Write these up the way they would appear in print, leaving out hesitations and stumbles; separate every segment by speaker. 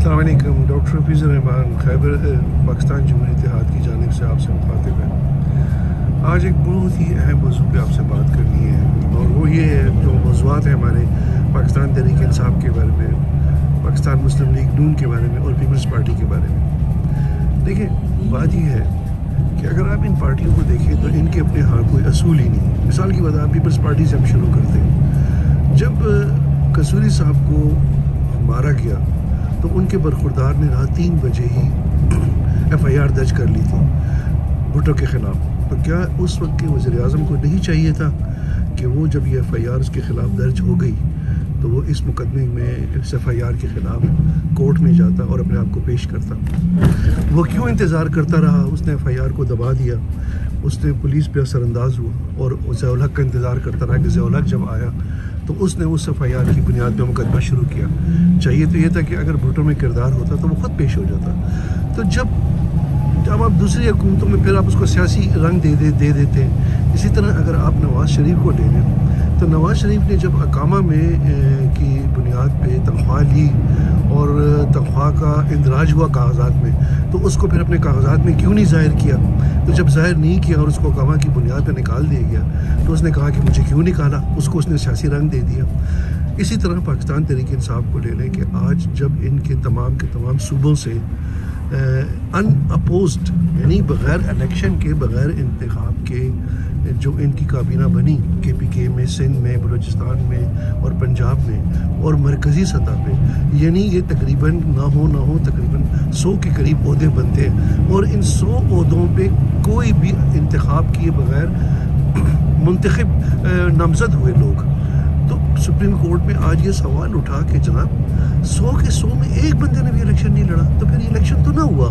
Speaker 1: अस्सलाम वालेकुम। डॉक्टर हफीज़ुर रहमान खैबर पाकिस्तान जमहूरी इत्तेहाद की जानिब से आपसे मुखातिब है। आज एक बहुत ही अहम मौजू पे आपसे बात करनी है और वो ये है, जो मौज़ूआत हैं हमारे पाकिस्तान तहरीक इंसाफ के बारे में, पाकिस्तान मुस्लिम लीग नून के बारे में और पीपल्स पार्टी के बारे में। देखिए, बात ये है कि अगर आप इन पार्टियों को देखें तो इनके अपने यहाँ कोई असूल ही नहीं। मिसाल की बात आप पीपल्स पार्टी से हम शुरू करते हैं। जब कसूरी साहब को मारा गया तो उनके बरखुरदार ने रात 3 बजे ही FIR दर्ज कर ली थी भुट्टो के ख़िलाफ़। तो क्या उस वक्त के वज़ीर-ए-आज़म को नहीं चाहिए था कि वो जब ये FIR उसके ख़िलाफ़ दर्ज हो गई तो वो इस मुकदमे में, इस FIR के ख़िलाफ़ कोर्ट में जाता और अपने आप को पेश करता? वो क्यों इंतज़ार करता रहा? उसने FIR को दबा दिया, उसने पुलिस पे असरअंदाज हुआ और ज़िया-उल हक़ का इंतज़ार करता रहा कि ज़िया-उल हक़ जब आया तो उसने उस FIR की बुनियाद पर मुकदमा शुरू किया। चाहिए तो ये था कि अगर भुट्टो में किरदार होता तो वो ख़ुद पेश हो जाता। तो जब आप दूसरी हुकूमतों में फिर आप उसको सियासी रंग दे देते हैं। इसी तरह अगर आप नवाज़ शरीफ को ले लें तो नवाज़ शरीफ ने जब अकामा में की बुनियाद पे तनख्वाह ली और तनख्वाह का इंदराज हुआ कागजात में, तो उसको फिर अपने कागजात में क्यों नहीं ज़ाहिर किया? तो जब ज़ाहिर नहीं किया और उसको अकामा की बुनियाद पे निकाल दिया गया तो उसने कहा कि मुझे क्यों निकाला, उसको उसने सियासी रंग दे दिया। इसी तरह पाकिस्तान तहरीक इंसाफ को ले लें कि आज जब इनके तमाम के तमाम सूबों से अनअपोज्ड यानी बग़ैर इलेक्शन के, बग़ैर इंतखाब के जो इनकी काबीना बनी KPK में, सिंध में, बलूचिस्तान में और पंजाब में और मरकज़ी सतह पे, यानी ये तकरीबन ना हो तकरीबन 100 के करीब ओहदे बनते हैं और इन 100 ओहदों पे कोई भी इंतखाब किए बग़ैर मुंतखब नामज़द हुए लोग। तो सुप्रीम कोर्ट में आज ये सवाल उठा कि जनाब 100 के 100 में एक बंदे ने भी इलेक्शन नहीं लड़ा, तो फिर इलेक्शन तो ना हुआ।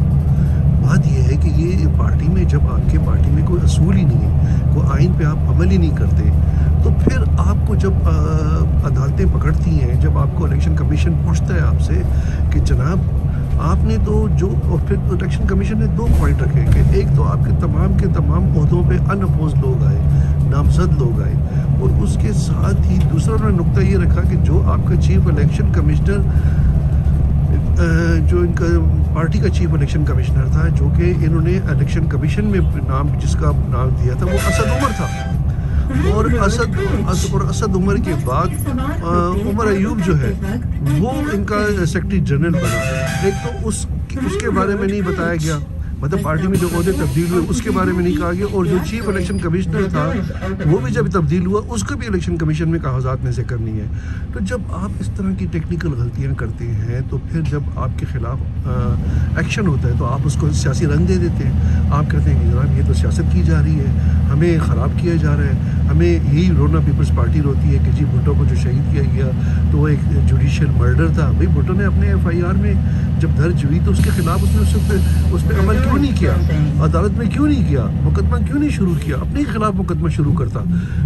Speaker 1: बात यह है कि ये पार्टी में, जब आपके पार्टी में कोई असूल ही नहीं है, कोई आइन पे आप अमल ही नहीं करते, तो फिर आपको जब अदालतें पकड़ती हैं, जब आपको इलेक्शन कमीशन पूछता है आपसे कि जनाब आपने तो जो, और फिर इलेक्शन कमीशन ने 2 पॉइंट रखे कि एक तो आपके तमाम ओहदों पे अनअपोज लोग आए, नामजद लोग आए, और उसके साथ ही दूसरा उन्होंने नुक्ता ये रखा कि जो आपका चीफ इलेक्शन कमिश्नर, जो इनका पार्टी का चीफ इलेक्शन कमिश्नर था, जो कि इन्होंने इलेक्शन कमीशन में नाम, जिसका नाम दिया था वो असद उमर था, और असद उमर के बाद उमर अयूब जो है वो इनका सेक्रेटरी जनरल बना। एक तो उसके बारे में नहीं बताया गया, मतलब पार्टी में जो ओहदे तब्दील हुए उसके बारे में नहीं कहा गया, और जो चीफ इलेक्शन कमिश्नर था वो भी जब तब्दील हुआ उसका भी इलेक्शन कमीशन में कागजात में जिक्र नहीं है। तो जब आप इस तरह की टेक्निकल गलतियां करते हैं तो फिर जब आपके ख़िलाफ़ एक्शन होता है तो आप उसको सियासी रंग दे देते हैं। आप कहते हैं कि जनाब ये तो सियासत की जा रही है, हमें ख़राब किया जा रहा है, हमें यही रोना पीपल्स पार्टी रोती है कि जी भुट्टो को जो शहीद किया गया तो वो एक जुडिशल मर्डर था। भाई भुट्टो ने अपने FIR में जब दर्ज हुई तो उसके ख़िलाफ़ उसने उस पर अमल क्यों नहीं किया, अदालत में क्यों नहीं किया, मुकदमा क्यों नहीं शुरू किया, अपने खिलाफ मुकदमा शुरू करता?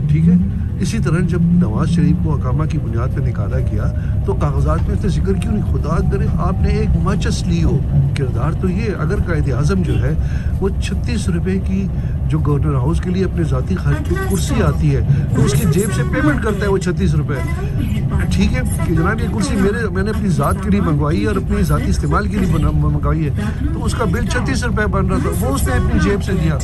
Speaker 1: ठीक है। इसी तरह जब नवाज शरीफ को अकामा की बुनियाद पर निकाला गया तो कागजात में उसने जिक्र क्यों नहीं? खुदा करे आपने एक माचिस ली हो, किरदार तो ये, अगर कायदे आज़म जो है वो 36 रुपये की जो गवर्नर हाउस के लिए अपने ज़ाती खर्च की कुर्सी आती है तो उसकी जेब से पेमेंट करता है वो 36 रुपये। ठीक है कि जनाब ये कुर्सी मैंने अपनी ज़ात के लिए मंगवाई है और अपनी ज़ाती इस्तेमाल के लिए मंगवाई है, तो उसका बिल 36 रुपये बन रहा था, वो उसने अपनी जेब से दिया।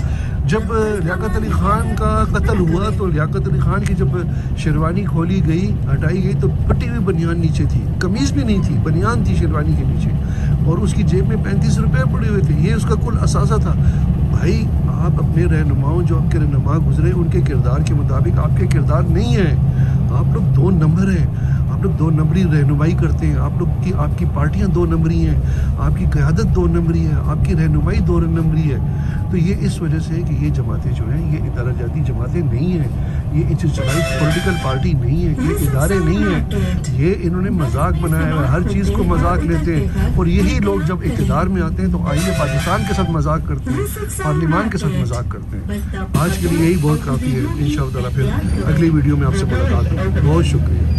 Speaker 1: जब लियाकत अली ख़ान का कत्ल हुआ तो लियाकत अली ख़ान की जब शेरवानी खोली गई, हटाई गई, तो फटी हुई बनियान नीचे थी, कमीज़ भी नहीं थी, बनियान थी शेरवानी के नीचे, और उसकी जेब में 35 रुपये पड़े हुए थे। ये उसका कुल असासा था। भाई आप अपने रहनुमाओं, जो आपके रहनुमा गुजरे, उनके किरदार के मुताबिक आपके किरदार नहीं है। आप लोग 2 नंबर हैं, आप लोग 2 नंबरी रहनुमाई करते हैं, आप लोग की, आपकी पार्टियां 2 नंबरी हैं, आपकी क़यादत 2 नंबरी है, आपकी रहनुमाई 2 नंबरी है। तो ये इस वजह से है कि ये जमातें जो हैं ये इदारा जाती जमातें नहीं हैं, ये इंस्टीट्यूशनलाइज्ड पॉलिटिकल पार्टी नहीं है, ये इदारे नहीं हैं, ये इन्होंने मजाक बनाया है, हर चीज़ को मजाक लेते हैं, और यही लोग जब इक़्तिदार में आते हैं तो आईने पाकिस्तान के साथ मजाक करते हैं, पार्लियामान के साथ मजाक करते हैं। आज के लिए यही बहुत काफ़ी है। इंशाअल्लाह फिर अगली वीडियो में आपसे मुलाकात होगी। बहुत शुक्रिया।